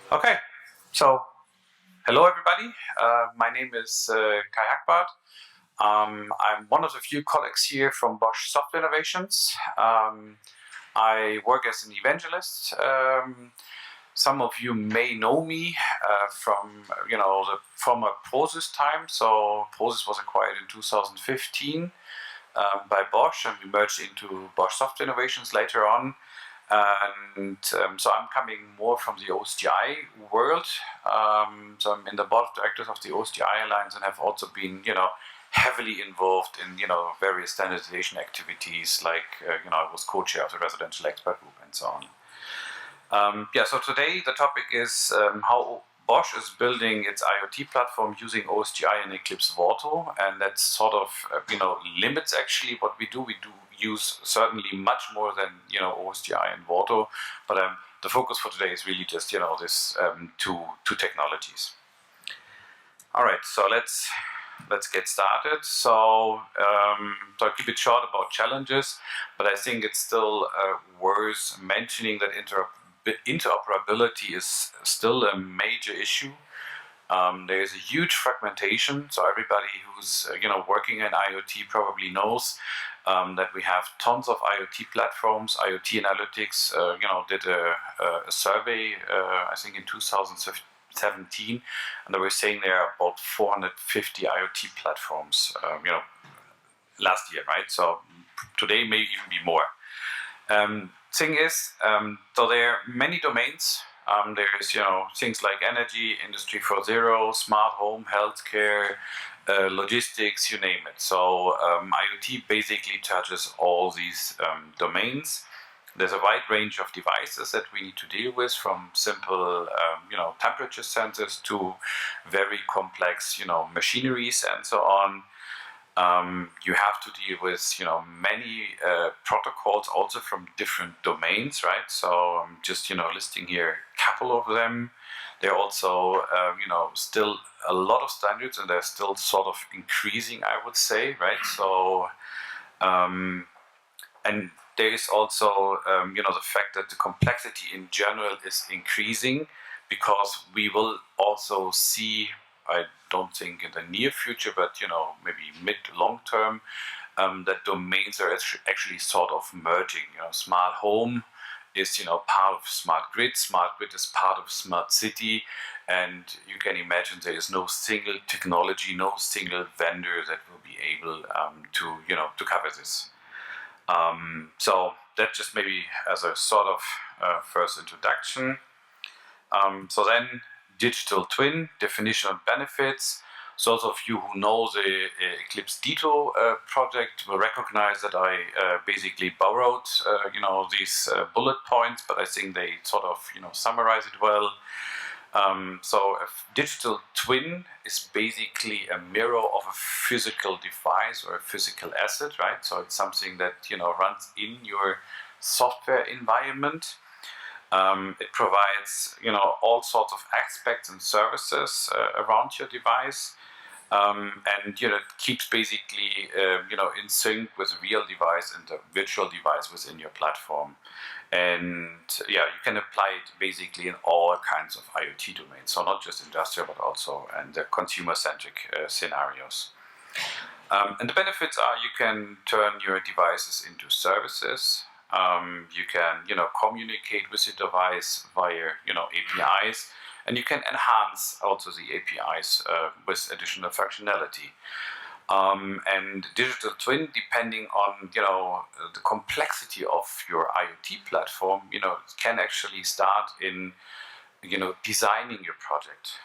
Okay, so hello everybody. My name is Kai Hackbart. I'm one of the few colleagues here from Bosch Software Innovations. I work as an evangelist. Some of you may know me from the former Prozis time. So Prozis was acquired in 2015 by Bosch, and we merged into Bosch Software Innovations later on. So I'm coming more from the OSGi world. So I'm in the board of directors of the OSGi Alliance and have also been, heavily involved in, various standardization activities. Like, I was co-chair of the residential expert group and so on. So today the topic is how Bosch is building its IoT platform using OSGi and Eclipse Vorto, and that sort of limits actually what we do. We do use certainly much more than OSGi and Vorto, but the focus for today is really just this two technologies. All right, so let's get started. So I'll keep it short about challenges, but I think it's still worth mentioning that interoperability is still a major issue. There is a huge fragmentation, so everybody who's working in IoT probably knows that we have tons of IoT platforms. IoT Analytics did a survey I think in 2017, and they were saying there are about 450 IoT platforms last year, right? So today may even be more. Thing is, so there are many domains. There is things like energy, Industry 4.0, smart home, healthcare, logistics, you name it. So IoT basically touches all these domains. There's a wide range of devices that we need to deal with, from simple temperature sensors to very complex machineries and so on. You have to deal with many protocols also from different domains, right? So I'm just listing here a couple of them. There are also still a lot of standards, and they're still sort of increasing, I would say, right? So and there is also the fact that the complexity in general is increasing, because we will also see, I don't think in the near future, but maybe mid to long term, that domains are actually sort of merging. Smart home is part of smart grid. Smart grid is part of smart city, and you can imagine there is no single technology, no single vendor that will be able to cover this. So that just maybe as a sort of first introduction. So then, digital twin, definition and benefits. So those of you who know the Eclipse Dito project will recognize that I basically borrowed these bullet points, but I think they sort of summarize it well. So a digital twin is basically a mirror of a physical device or a physical asset, right? So it's something that runs in your software environment. It provides all sorts of aspects and services around your device, and it keeps basically in sync with the real device and the virtual device within your platform. And you can apply it basically in all kinds of IoT domains, so not just industrial but also in the consumer-centric scenarios. And the benefits are you can turn your devices into services. You can communicate with your device via APIs, and you can enhance also the APIs with additional functionality. And digital twin, depending on the complexity of your IoT platform, can actually start in designing your project.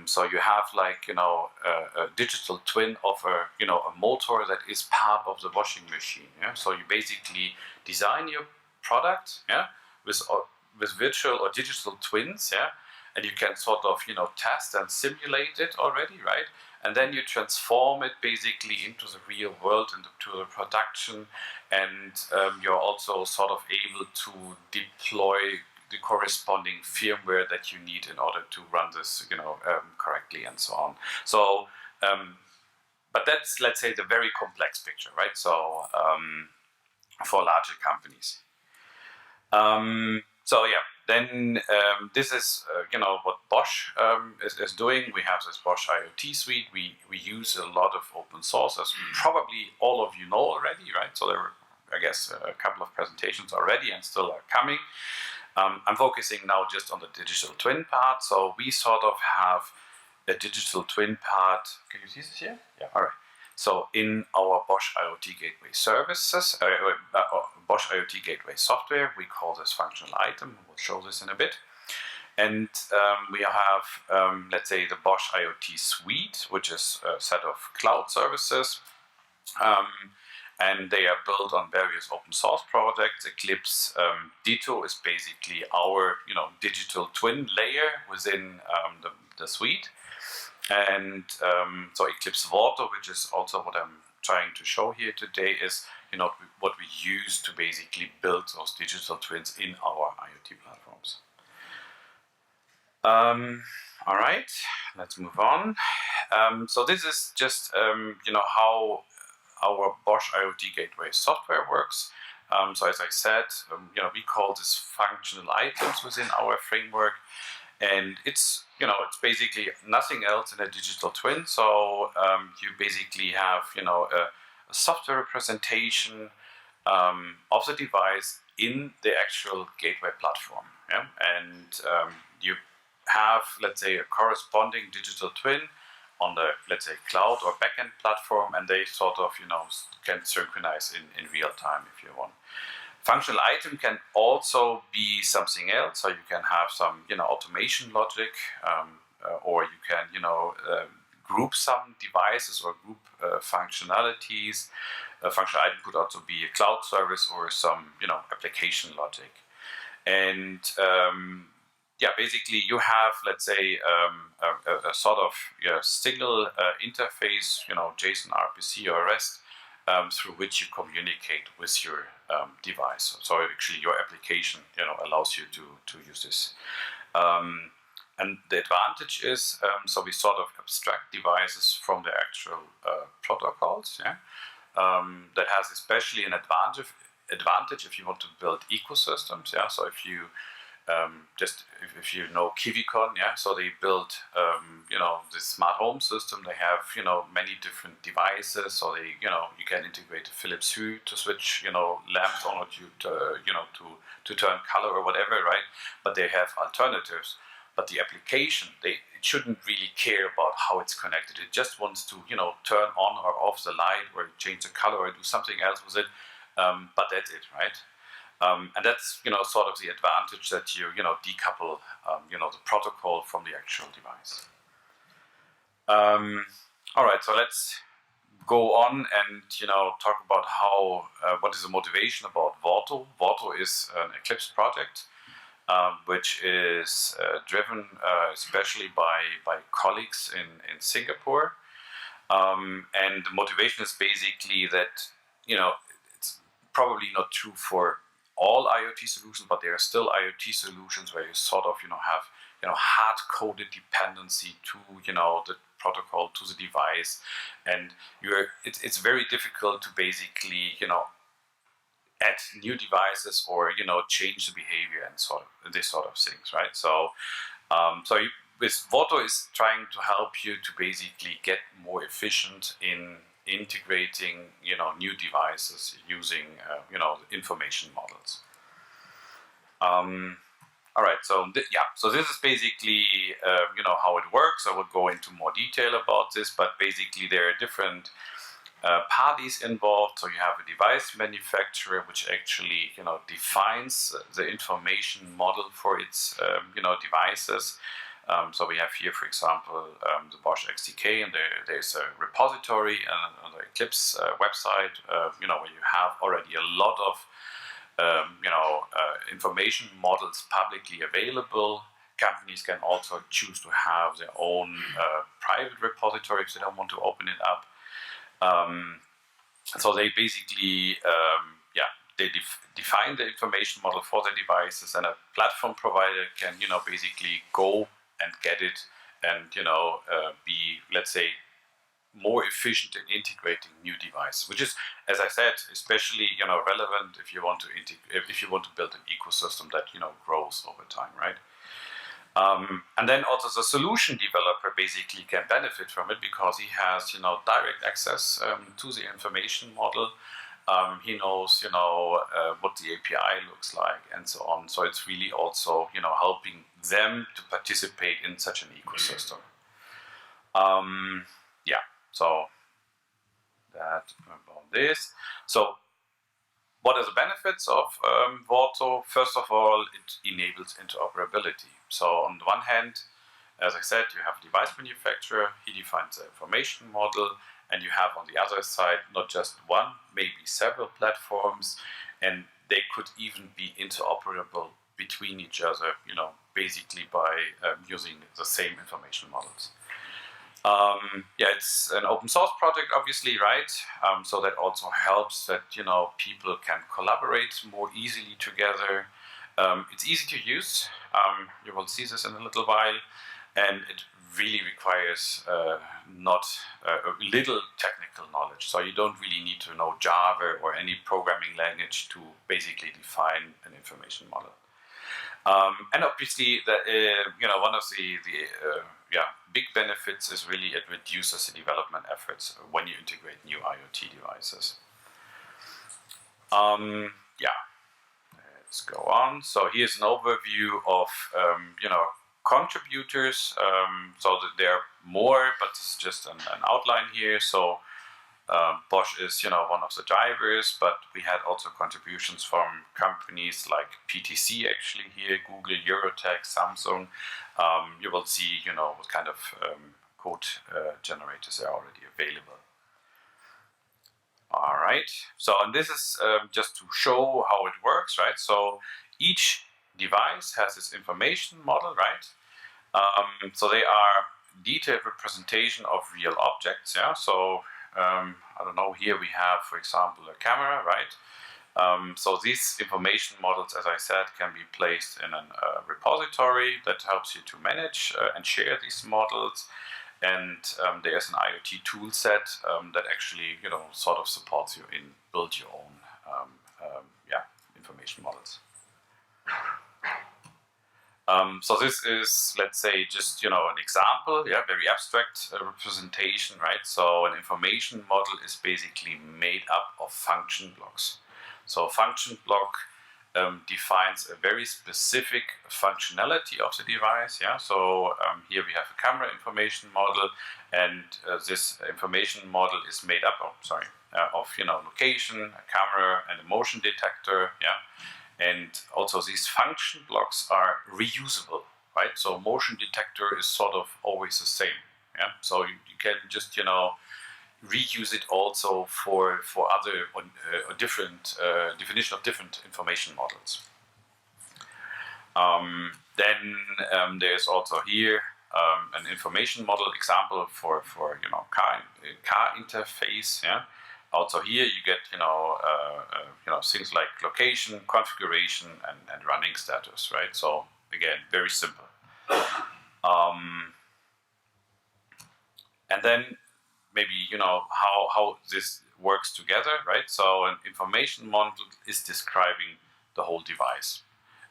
So you have like a digital twin of a motor that is part of the washing machine. Yeah? So you basically design your product, with virtual or digital twins, and you can sort of test and simulate it already, right? And then you transform it basically into the real world, into the production, and you're also sort of able to deploy the corresponding firmware that you need in order to run this, correctly and so on. So, but that's, let's say, the very complex picture, right? So, for larger companies. Then this is what Bosch is doing. We have this Bosch IoT Suite. We use a lot of open source, as probably all of you know already, right? So there were, I guess, a couple of presentations already and still are coming. I'm focusing now just on the digital twin part. So we sort of have a digital twin part. Can you see this here? Yeah. All right. So in our Bosch IoT Gateway services, Bosch IoT Gateway Software, we call this functional item. We'll show this in a bit. And we have, let's say, the Bosch IoT Suite, which is a set of cloud services. And they are built on various open source projects. Eclipse Ditto is basically our digital twin layer within the suite. And so Eclipse Vorto, which is also what I'm trying to show here today, is what we use to basically build those digital twins in our IoT platforms. All right, let's move on. So this is just how our Bosch IoT Gateway software works. So as I said, we call this functional items within our framework. And it's basically nothing else in a digital twin. So you basically have a software representation of the device in the actual gateway platform. Yeah? And you have, let's say, a corresponding digital twin on the, let's say, cloud or backend platform, and they sort of can synchronize in real time if you want. Functional item can also be something else, so you can have some automation logic, or you can group some devices or group functionalities. A functional item could also be a cloud service or some application logic. And basically you have, let's say, a sort of signal interface, JSON, RPC, or REST, through which you communicate with your device. So actually your application allows you to use this. And the advantage is, so we sort of abstract devices from the actual protocols. Yeah? That has especially an advantage if you want to build ecosystems. Yeah? So if you if you know KiwiCon, yeah, so they built this smart home system. They have many different devices, so they you can integrate a Philips Hue to switch lamps on or to turn color or whatever, right? But they have alternatives. But the application, it shouldn't really care about how it's connected. It just wants to turn on or off the light or change the color or do something else with it. But that's it, right? And that's sort of the advantage that you decouple the protocol from the actual device. All right, so let's go on and talk about how what is the motivation about Vorto. Vorto is an Eclipse project which is driven especially by colleagues in Singapore, and the motivation is basically that it's probably not true for all IoT solutions, but there are still IoT solutions where you sort of have hard-coded dependency to the protocol, to the device, and it's very difficult to basically add new devices or change the behavior and this sort of things, right? So with Vorto is trying to help you to basically get more efficient in integrating new devices using information models. All right, so this is basically how it works. I would go into more detail about this, but basically there are different parties involved. So you have a device manufacturer which actually defines the information model for its devices. So we have here, for example, the Bosch XDK, and there's a repository on the Eclipse website, where you have already a lot of information models publicly available. Companies can also choose to have their own private repository if they don't want to open it up. So they basically they define the information model for the devices, and a platform provider can basically go and get it and be, let's say, more efficient in integrating new devices, which is, as I said, especially relevant if you want to build an ecosystem that grows over time, right? And then also the solution developer basically can benefit from it because he has direct access to the information model. He knows what the API looks like and so on. So it's really also helping them to participate in such an ecosystem. Yeah, so that about this. So what are the benefits of Vorto? First of all, it enables interoperability. So on the one hand, as I said, you have a device manufacturer, he defines the information model, and you have on the other side not just one, maybe several platforms, and they could even be interoperable between each other, basically by using the same information models. Yeah, it's an open source project, obviously, right? So that also helps that people can collaborate more easily together. It's easy to use. You will see this in a little while, and it really requires not little technical knowledge. So you don't really need to know Java or any programming language to basically define an information model. And obviously, one of the big benefits is really it reduces the development efforts when you integrate new IoT devices. Let's go on. So here's an overview of contributors. So that there are more, but this is just an outline here. So Bosch is one of the drivers, but we had also contributions from companies like PTC actually here, Google, Eurotech, Samsung. You will see what kind of code generators are already available. All right, so and this is just to show how it works, right? So each device has its information model, right? So they are detailed representation of real objects, yeah? So I don't know, here we have, for example, a camera, right? So these information models, as I said, can be placed in a repository that helps you to manage and share these models. And there's an IoT tool set that actually, sort of supports you in build your own information models. So this is, let's say, just an example, very abstract representation, right? So an information model is basically made up of function blocks. So a function block defines a very specific functionality of the device. Yeah. So here we have a camera information model, and this information model is made up of location, a camera, and a motion detector. Yeah. And also these function blocks are reusable, right? So motion detector is sort of always the same. Yeah. So you can just reuse it also for other different definition of different information models. Then there's also here an information model example for car interface. Yeah. Also here you get things like location, configuration, and running status, right? So again, very simple. And then maybe how this works together, right? So an information model is describing the whole device,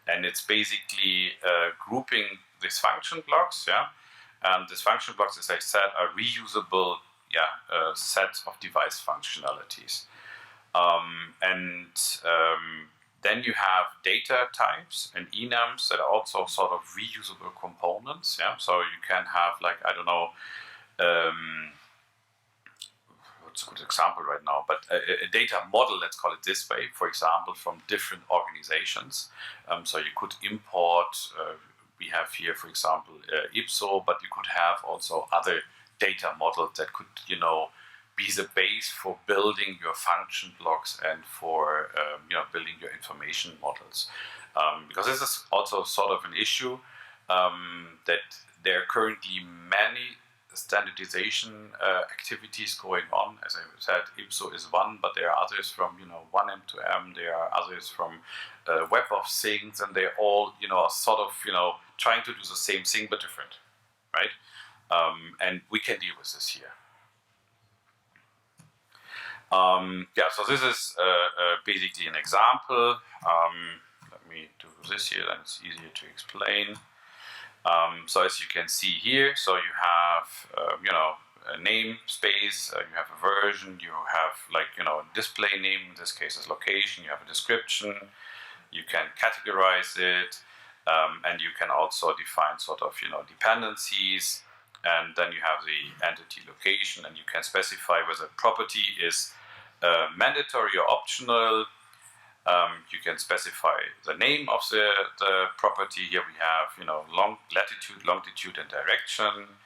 and it's basically grouping these function blocks. Yeah, and these function blocks, as I said, are reusable sets of device functionalities. Then you have data types and enums that are also sort of reusable components. Yeah, so you can have what's a good example right now, but a data model, let's call it this way, for example, from different organizations. So you could import, we have here, for example, IPSO, but you could have also other data models that could, be the base for building your function blocks and for, building your information models. Because this is also sort of an issue that there are currently many standardization activities going on. As I said, IPSO is one, but there are others from 1M2M. There are others from Web of Things, and they're all sort of trying to do the same thing but different, right? And we can deal with this here. Yeah, so this is basically an example. Let me do this here, then it's easier to explain. So as you can see here, so you have, a name space, you have a version, you have a display name, in this case is location, you have a description, you can categorize it, and you can also define sort of, dependencies, and then you have the entity location, and you can specify whether property is mandatory or optional. You can specify the name of the property. Here we have, latitude, longitude, and direction.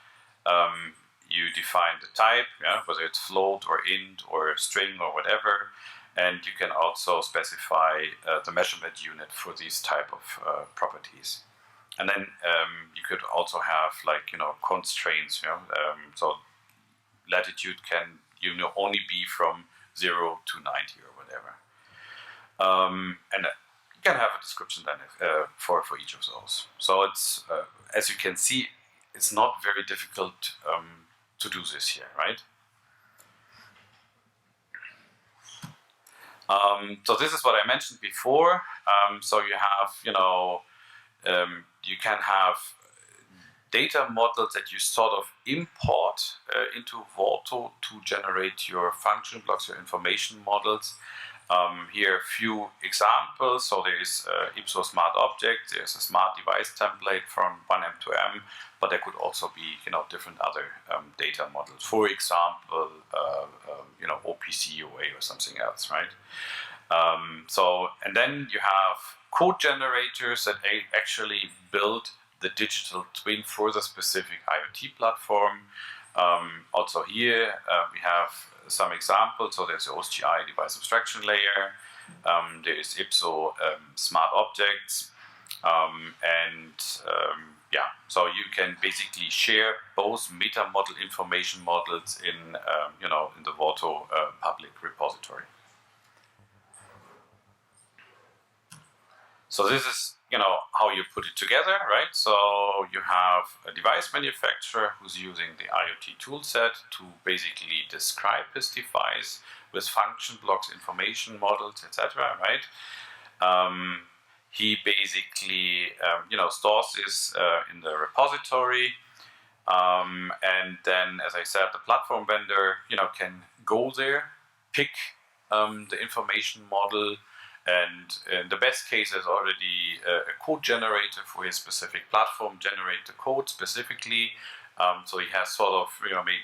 You define the type, whether it's float or int or string or whatever. And you can also specify the measurement unit for these type of properties. And then you could also have constraints. So latitude can only be from 0 to 90 or whatever. And you can have a description then for each of those. So it's as you can see, it's not very difficult to do this here, right? So this is what I mentioned before. So you have, you can have data models that you sort of import into Vorto to generate your function blocks, your information models. Here are a few examples. So there is Ipso Smart Object, there's a Smart Device template from 1M to M, but there could also be different other data models. For example, OPCOA or something else, right? And then you have code generators that actually build the digital twin for the specific IoT platform. Also here we have some examples. So there's the OSGi device abstraction layer, there is Ipso smart objects, yeah, so you can basically share both meta model information models in in the Vorto public repository. So this is how you put it together, right? So you have a device manufacturer who's using the IoT toolset to basically describe his device with function blocks, information models, etc. Right? He basically stores this in the repository, and then, as I said, the platform vendor can go there, pick the information model. And in the best case, there's already a code generator for his specific platform, generate the code specifically. So he has sort of, maybe,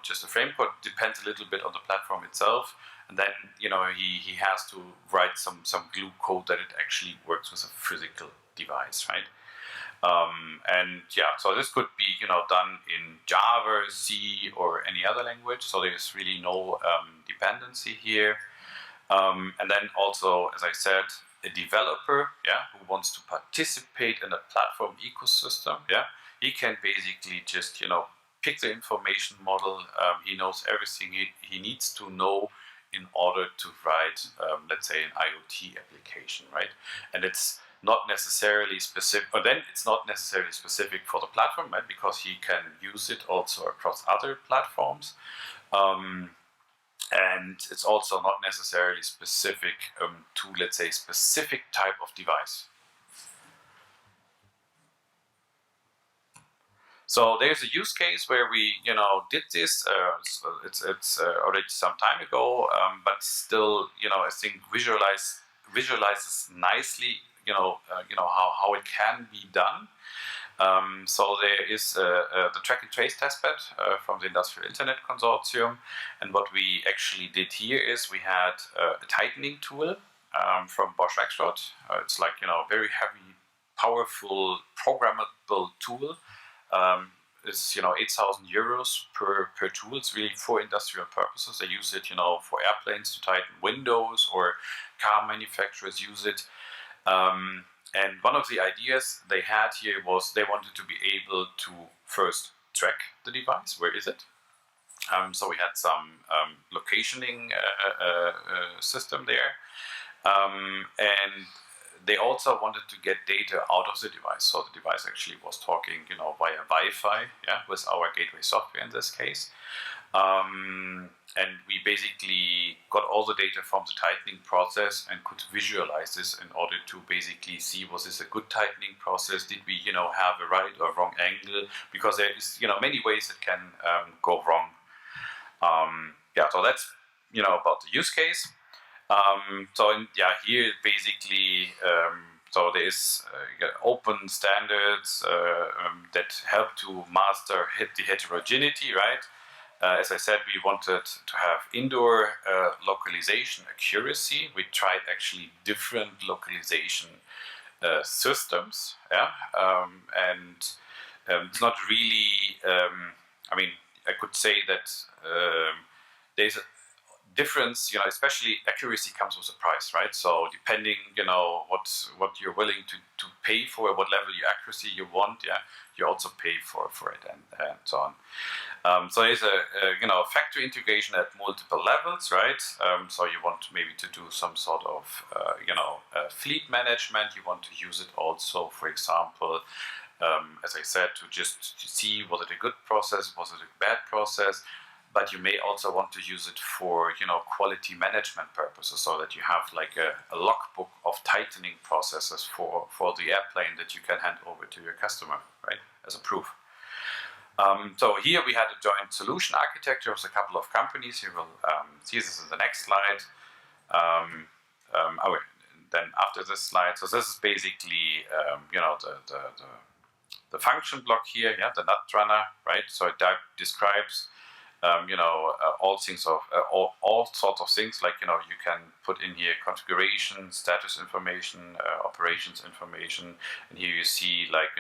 just a frame code, depends a little bit on the platform itself. And then, he has to write some glue code that it actually works with a physical device, right? And yeah, so this could be, done in Java, C, or any other language. So there's really no dependency here. And then also, as I said, a developer, who wants to participate in a platform ecosystem, he can basically just, pick the information model. He knows everything he needs to know in order to write, let's say, an IoT application, right? And it's not necessarily specific, or then it's not necessarily specific for the platform, right? Because he can use it also across other platforms. And it's also not necessarily specific to, let's say, specific type of device. So there's a use case where we, did this. It's already some time ago, but still, I think visualizes nicely, how it can be done. So there is the track and trace testbed from the Industrial Internet Consortium, and what we actually did here is we had a tightening tool from Bosch XDK. It's like very heavy, powerful, programmable tool. It's 8,000 euros per tool. It's really for industrial purposes. They use it for airplanes to tighten windows, or car manufacturers use it. And one of the ideas they had here was they wanted to be able to first track the device. Where is it? So we had some locationing system there. And they also wanted to get data out of the device. So the device actually was talking, via Wi-Fi, with our gateway software in this case. And we basically got all the data from the tightening process and could visualize this in order to basically see, was this a good tightening process? Did we, have a right or wrong angle? Because there is, many ways it can go wrong. So that's, about the use case. Here basically, so there is open standards that help to master the heterogeneity, right? As I said, we wanted to have indoor localization accuracy. We tried actually different localization systems, it's not really, I could say that there's a difference, especially accuracy comes with a price, right? So depending, what you're willing to pay for, what level of accuracy you want, you also pay for it and so on. So there's a factory integration at multiple levels, right? So you want maybe to do some sort of fleet management. You want to use it also, for example, as I said, to just see, was it a good process, was it a bad process? But you may also want to use it for quality management purposes, so that you have like a logbook of tightening processes for the airplane that you can hand over to your customer, right, as a proof. So here we had a joint solution architecture of a couple of companies. You will see this in the next slide. Then after this slide, so this is basically the function block here, the nut runner, right? So it describes all things of all sorts of things, like you can put in here configuration, status information, operations information, and here you see like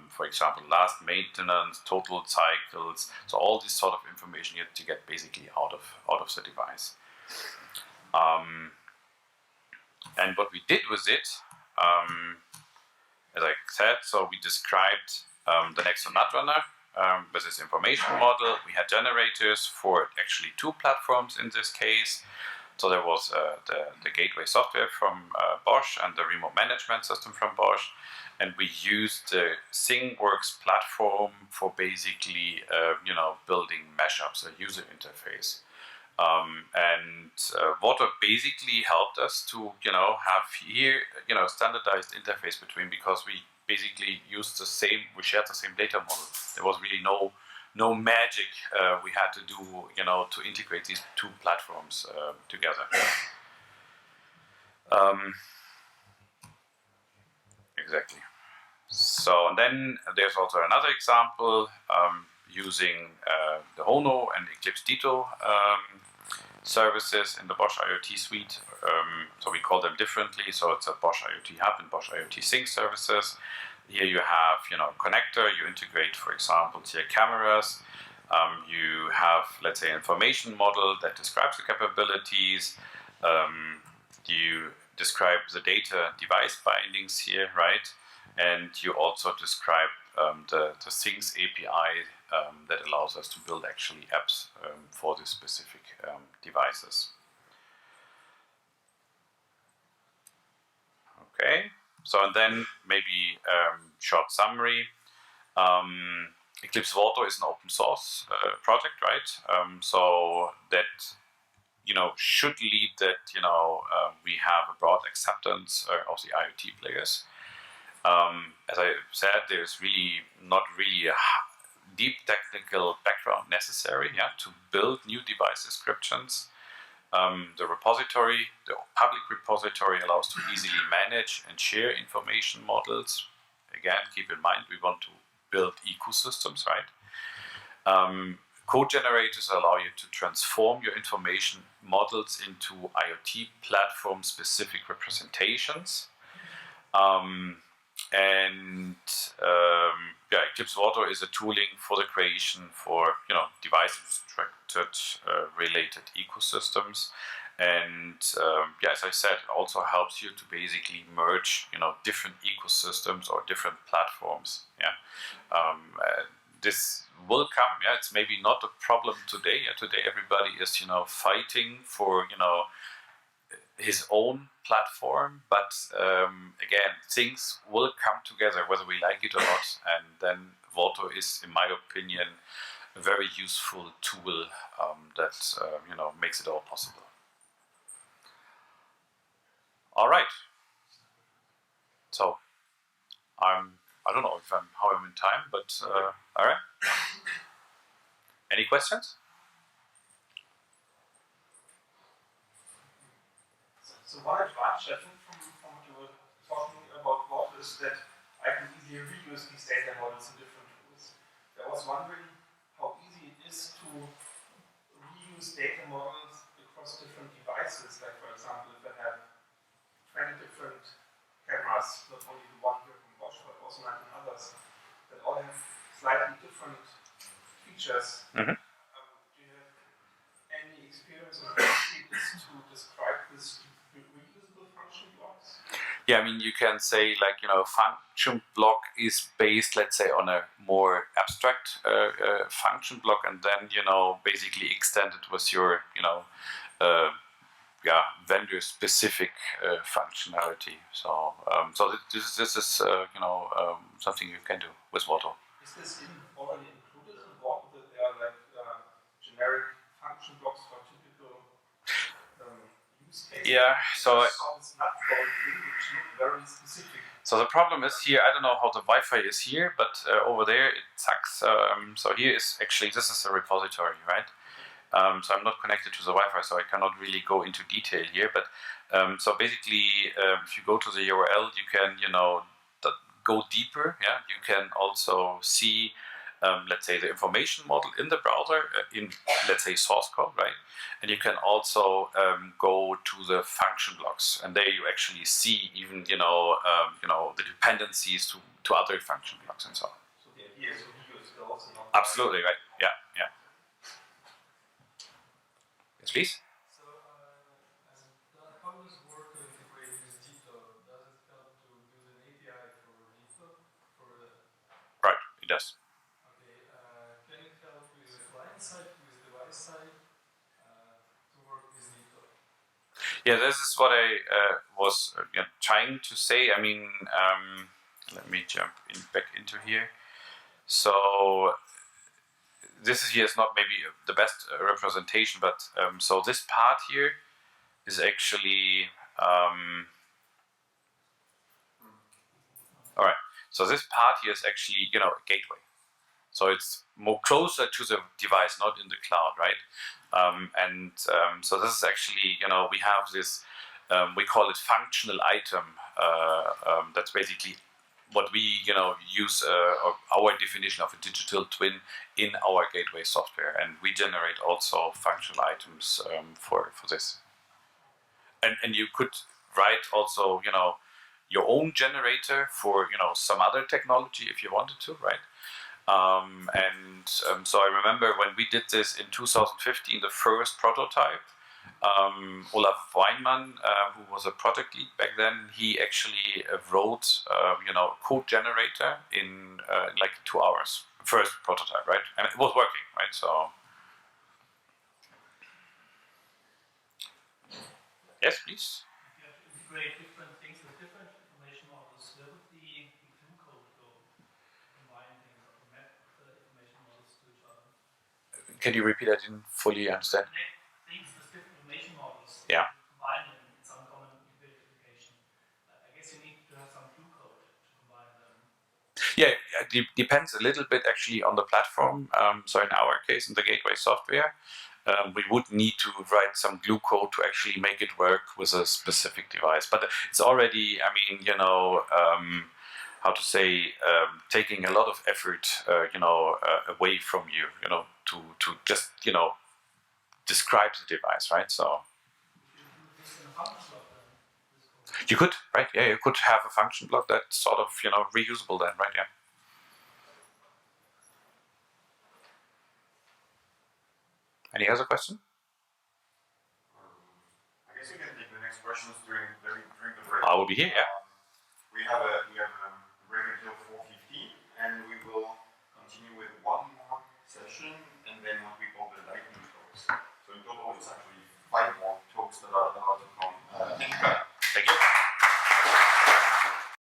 for example last maintenance, total cycles. So all this sort of information you have to get basically out of the device. And what we did with it, as I said, so we described the Nexo nut runner. With this information model, we had generators for actually two platforms in this case. So there was the gateway software from Bosch and the remote management system from Bosch, and we used the ThingWorks platform for basically building mashups, a user interface. Vorto basically helped us to have here standardized interface between, because we basically we shared the same data model. There was really no magic we had to do to integrate these two platforms together. Exactly. So, and then there's also another example using the Hono and Eclipse Dito services in the Bosch IoT Suite. So we call them differently. So it's a Bosch IoT Hub and Bosch IoT Sync services. Here you have connector. You integrate, for example, to your cameras. You have, let's say, information model that describes the capabilities. You describe the data device bindings here, right? And you also describe the Things API that allows us to build actually apps for these specific devices. Okay, so and then maybe short summary. Eclipse Vorto is an open source project, right? So that should lead that we have a broad acceptance of the IoT players. As I said, there's really not really a deep technical background necessary to build new device descriptions. The repository, the public repository, allows to easily manage and share information models. Again, keep in mind we want to build ecosystems, right? Code generators allow you to transform your information models into IoT platform specific representations. Eclipse Vorto is a tooling for the creation for device-structured related ecosystems, and as I said, it also helps you to basically merge different ecosystems or different platforms. This will come. It's maybe not a problem today. Today everybody is fighting for his own platform, but again, things will come together whether we like it or not, and then Vorto is, in my opinion, a very useful tool that makes it all possible. All right. So I don't know if how I'm in time, but all right. Any questions? So one advantage I think from what you were talking about Vorto is that I can easily reuse these data models in different tools. I was wondering how easy it is to reuse data models across different devices. Like for example, if I have 20 different cameras, not only the one here from Bosch, but also 19 others, that all have slightly different features. Mm-hmm. Do you have any experience of how easy it is to describe this reusable function blocks? Yeah, I mean, you can say like, function block is based, let's say, on a more abstract function block, and then, basically extend it with your, vendor specific functionality. So, this is something you can do with Vorto. Is this already included in Vorto, that there are like generic function blocks for typical use cases? Yeah, so it's not which look very specific. So the problem is here, I don't know how the Wi-Fi is here, but over there it sucks. So here is actually, this is a repository, right? So I'm not connected to the Wi-Fi, so I cannot really go into detail here. But so basically, if you go to the URL, you can, go deeper. Yeah, you can also see, let's say, the information model in the browser in, let's say, source code, right? And you can also go to the function blocks, and there you actually see even, the dependencies to other function blocks and so on. So the idea is to reuse those and not. Absolutely right. Yeah. Yes, please. So, how does Vorto integrate with Dito? Does it help to build an API for Dito? Right, it does. Okay, can it help with the client side, with device side, to work with Dito? Yeah, this is what I was trying to say. I mean, let me jump back into here. So this here is not maybe the best representation, but so this part here is actually all right. So this part here is actually a gateway. So it's more closer to the device, not in the cloud, right? So this is actually we have this we call it functional item. That's basically what we use our definition of a digital twin in our gateway software, and we generate also functional items for this. And you could write also your own generator for some other technology if you wanted to, right? So I remember when we did this in 2015, the first prototype. Olaf Weinmann, who was a project lead back then, he actually wrote, code generator in like 2 hours. First prototype, right? And it was working, right? So, yes, please. If you have to integrate different things with different information models, where would the glue code go? Combine things or map information models to each other. Can you repeat? I didn't fully understand. Things with different information models. Yeah. Combine them in some common identification. I guess you need to have some glue code to combine them. Yeah, it depends a little bit actually on the platform. So in our case, in the gateway software, we would need to write some glue code to actually make it work with a specific device. But it's already, I mean, how to say, taking a lot of effort, away from you, to just, describe the device, right? So you could, right? Yeah, you could have a function block that's sort of, reusable then, right? Yeah. Any other question? I guess you can take the next questions during the break. I will be here, yeah. We have a